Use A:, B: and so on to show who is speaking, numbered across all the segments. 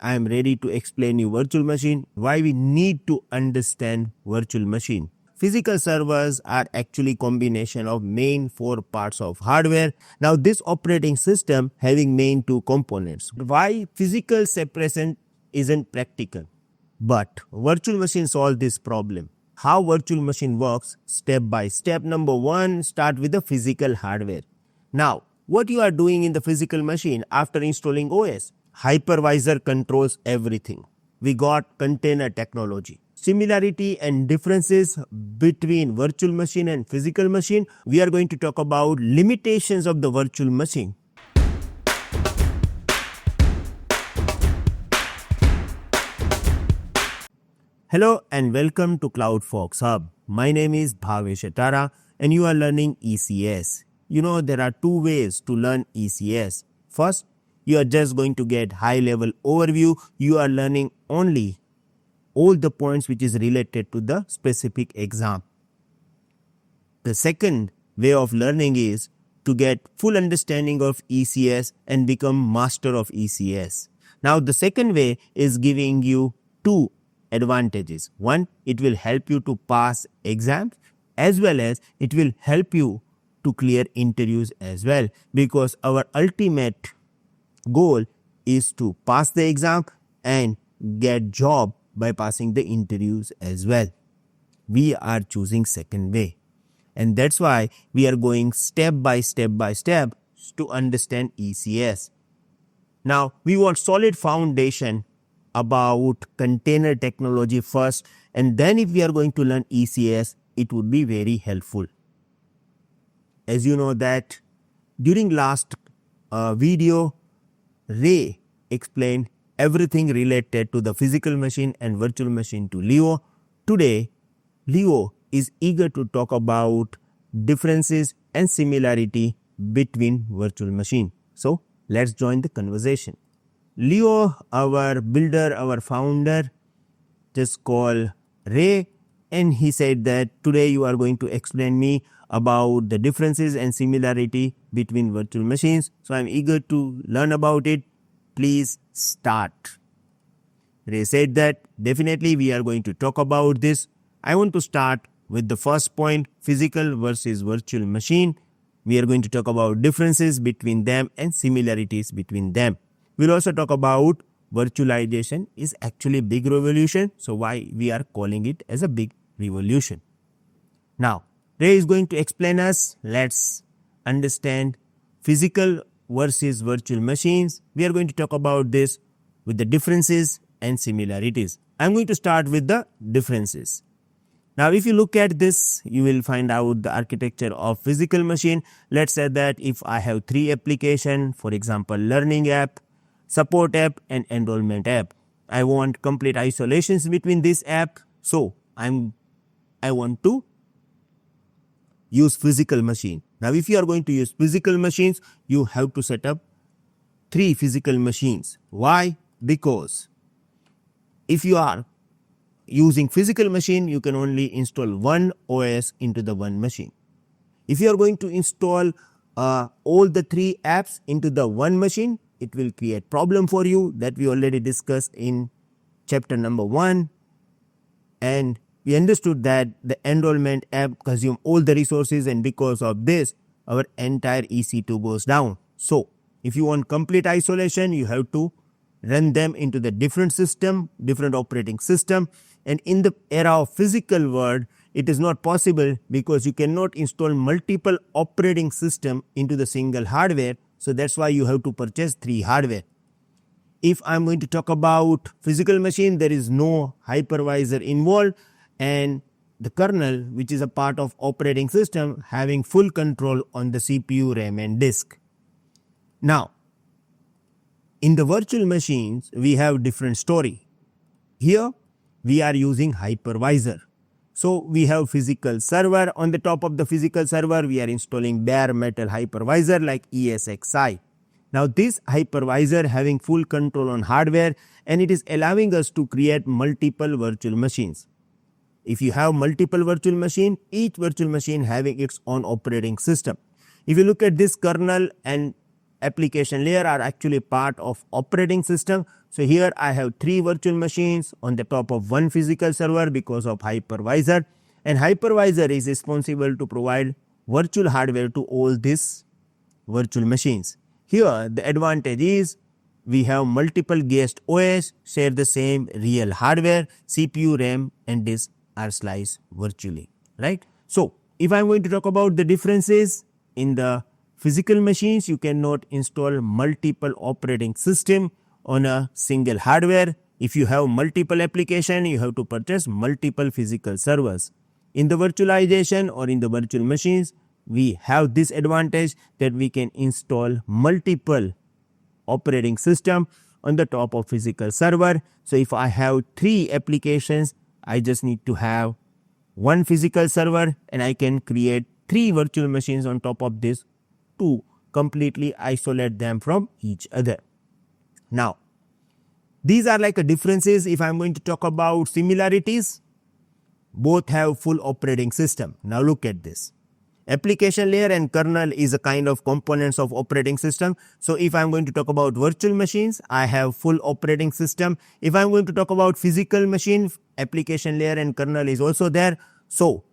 A: I am ready to explain you virtual machine, why we need to understand virtual machine. Physical servers are actually combination of main four parts of hardware. Now this operating system having main two components. Why physical separation isn't practical? But virtual machine solve this problem. How virtual machine works step by step. Number one, start with the physical hardware. Now, what you are doing in the physical machine after installing OS? Hypervisor controls everything. We got container technology. Similarity and differences between virtual machine and physical machine. We are going to talk about limitations of the virtual machine. Hello and welcome to CloudFolks HUB. My name is Bhavesh Atara and you are learning ECS. You know there are two ways to learn ECS. First, you are just going to get high level overview. You are learning only all the points which is related to the specific exam. The second way of learning is to get full understanding of ECS and become master of ECS. Now the second way is giving you two advantages. One, it will help you to pass exams as well as it will help you to clear interviews as well, because our ultimate goal is to pass the exam and get job by passing the interviews as well. We are choosing second way, and that's why we are going step by step to understand ECS. Now we want solid foundation about container technology first, and then if we are going to learn ECS, it would be very helpful. As you know that during last video, Ray explained everything related to the physical machine and virtual machine to Leo. Today, Leo is eager to talk about differences and similarity between virtual machine. So let's join the conversation. Leo, our builder, our founder, just call Ray, and he said that today you are going to explain me about the differences and similarity between virtual machines. So I'm eager to learn about it. Please start. Ray said that definitely we are going to talk about this. I want to start with the first point, physical versus virtual machine. We are going to talk about differences between them and similarities between them. We'll also talk about virtualization is actually a big revolution. So why we are calling it as a big revolution. Now, Ray is going to explain us. Let's understand physical versus virtual machines. We are going to talk about this with the differences and similarities. I'm going to start with the differences. Now, if you look at this, you will find out the architecture of physical machine. Let's say that if I have three applications, for example, learning app, support app and enrollment app. I want complete isolations between this app. So I want to use physical machine. Now if you are going to use physical machines, you have to set up three physical machines. Why? Because if you are using physical machine, you can only install one OS into the one machine. If you are going to install all the three apps into the one machine, it will create problem for you that we already discussed in chapter number 1. And we understood that the enrollment app consumes all the resources, and because of this, our entire EC2 goes down. So if you want complete isolation, you have to run them into the different system, different operating system. And in the era of physical world, it is not possible because you cannot install multiple operating system into the single hardware. So that's why you have to purchase three hardware. If I'm going to talk about physical machine, there is no hypervisor involved, and the kernel, which is a part of operating system, having full control on the CPU, RAM and disk. Now, in the virtual machines, we have different story. Here, we are using hypervisor. So we have physical server. On the top of the physical server, we are installing bare metal hypervisor like ESXi. Now this hypervisor having full control on hardware, and it is allowing us to create multiple virtual machines. If you have multiple virtual machine, each virtual machine having its own operating system. If you look at this kernel and application layer are actually part of operating system. So here I have 3 virtual machines on the top of 1 physical server because of hypervisor, and hypervisor is responsible to provide virtual hardware to all these virtual machines. Here the advantage is we have multiple guest OS share the same real hardware, CPU, RAM and disk are sliced virtually, right? So if I am going to talk about the differences in the physical machines, you cannot install multiple operating system on a single hardware. If you have multiple application, you have to purchase multiple physical servers. In the virtualization or in the virtual machines, we have this advantage that we can install multiple operating system on the top of physical server. So if I have 3 applications, I just need to have 1 physical server and I can create 3 virtual machines on top of this to completely isolate them from each other. Now, these are like a differences. If I am going to talk about similarities, both have full operating system. Now look at this. Application layer and kernel is a kind of components of operating system. So if I am going to talk about virtual machines, I have full operating system. If I am going to talk about physical machine, application layer and kernel is also there. So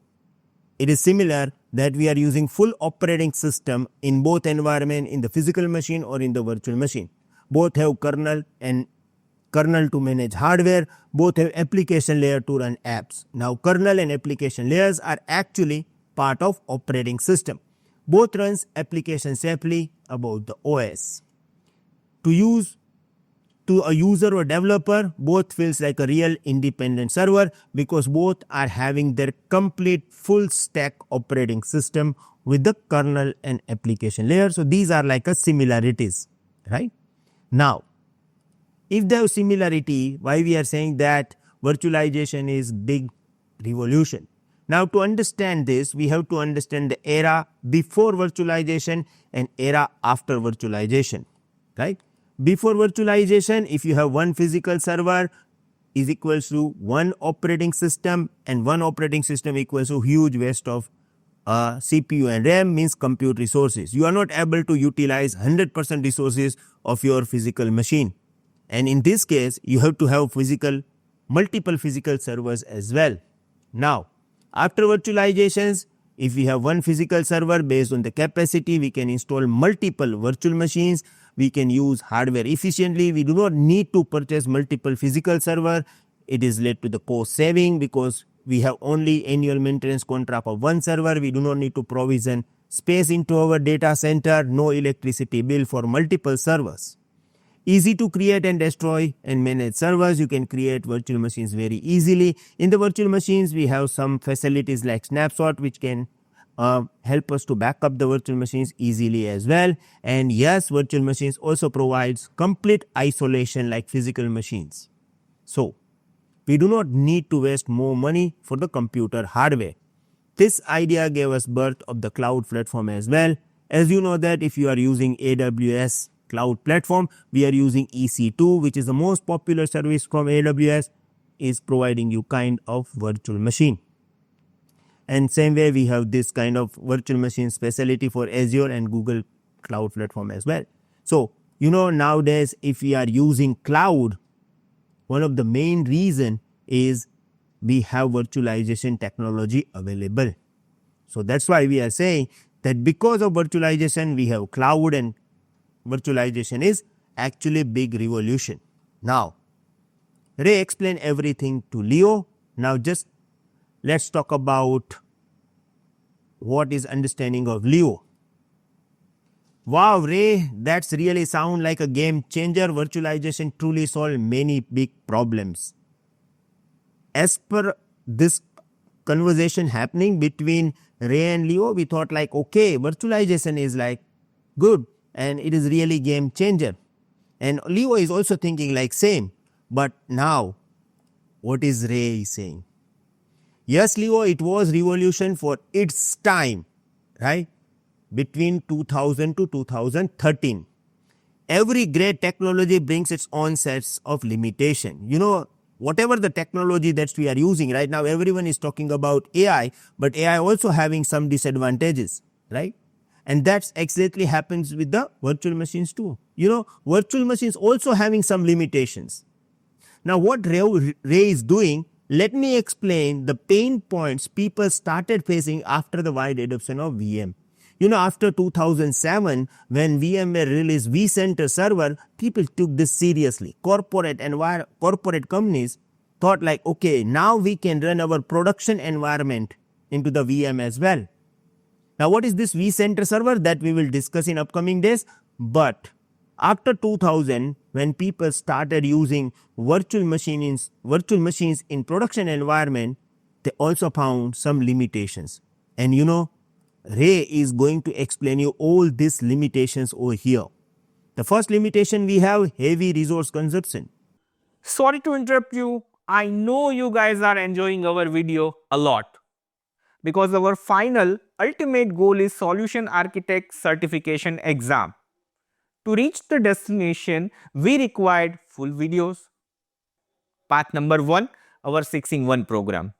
A: it is similar that we are using full operating system in both environment, in the physical machine or in the virtual machine. Both have kernel and kernel to manage hardware. Both have application layer to run apps. Now kernel and application layers are actually part of operating system. Both runs application safely about the OS. To a user or developer, both feels like a real independent server because both are having their complete full stack operating system with the kernel and application layer. So these are like a similarities, right? Now, if there is similarity, why we are saying that virtualization is big revolution? Now to understand this, we have to understand the era before virtualization and era after virtualization, right? Before virtualization, if you have 1 physical server is equals to 1 operating system, and 1 operating system equals to huge waste of CPU and RAM, means compute resources. You are not able to utilize 100% resources of your physical machine. And in this case, you have to have multiple physical servers as well. Now, after virtualizations, if we have 1 physical server, based on the capacity, we can install multiple virtual machines. We can use hardware efficiently. We do not need to purchase multiple physical server. It is led to the cost saving because we have only annual maintenance contract of 1 server. We do not need to provision space into our data center, no electricity bill for multiple servers. Easy to create and destroy and manage servers. You can create virtual machines very easily. In the virtual machines, we have some facilities like snapshot which can help us to back up the virtual machines easily as well. And yes, virtual machines also provides complete isolation like physical machines. So we do not need to waste more money for the computer hardware. This idea gave us birth of the cloud platform as well. As you know that if you are using AWS cloud platform, we are using EC2, which is the most popular service from AWS, is providing you kind of virtual machine. And same way we have this kind of virtual machine specialty for Azure and Google cloud platform as well. So nowadays if we are using cloud, one of the main reason is we have virtualization technology available. So that's why we are saying that because of virtualization we have cloud, and virtualization is actually big revolution. Now, Ray explained everything to Leo. Now just let's talk about what is understanding of Leo. Wow, Ray, that's really sound like a game changer. Virtualization truly solved many big problems. As per this conversation happening between Ray and Leo, we thought like, okay, virtualization is like good and it is really game changer. And Leo is also thinking like same. But now, what is Ray saying? Yes, Leo, it was revolution for its time, right? Between 2000 to 2013. Every great technology brings its own sets of limitation. Whatever the technology that we are using right now, everyone is talking about AI, but AI also having some disadvantages, right? And that's exactly happens with the virtual machines too. You know, virtual machines also having some limitations. Now what Ray is doing, let me explain the pain points people started facing after the wide adoption of VM. You know, after 2007, when VMware released vCenter Server, people took this seriously. Corporate companies thought like, okay, now we can run our production environment into the VM as well. Now, what is this vCenter Server? That we will discuss in upcoming days. But after 2000, when people started using virtual machines in production environment, they also found some limitations. And you know, Ray is going to explain you all these limitations over here. The first limitation we have, heavy resource consumption.
B: Sorry to interrupt you. I know you guys are enjoying our video a lot because our final ultimate goal is Solution Architect Certification exam. To reach the destination, we required full videos. Path number 1, our 6-in-1 program.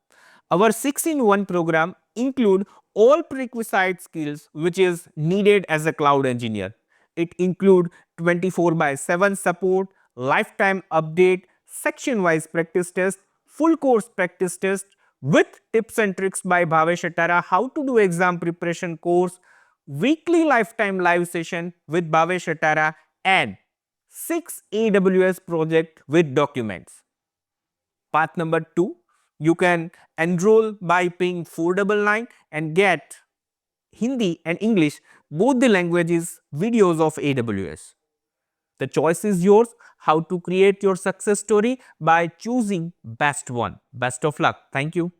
B: Our 6-in-1 program include all prerequisite skills which is needed as a cloud engineer. It include 24/7 support, lifetime update, section-wise practice test, full course practice test with tips and tricks by Bhavesh Atara, how to do exam preparation course, weekly lifetime live session with Bhavesh Atara, and 6 AWS project with documents. Path number 2, you can enroll by paying 499 and get Hindi and English, both the languages, videos of AWS. The choice is yours how to create your success story by choosing best one. Best of luck. Thank you.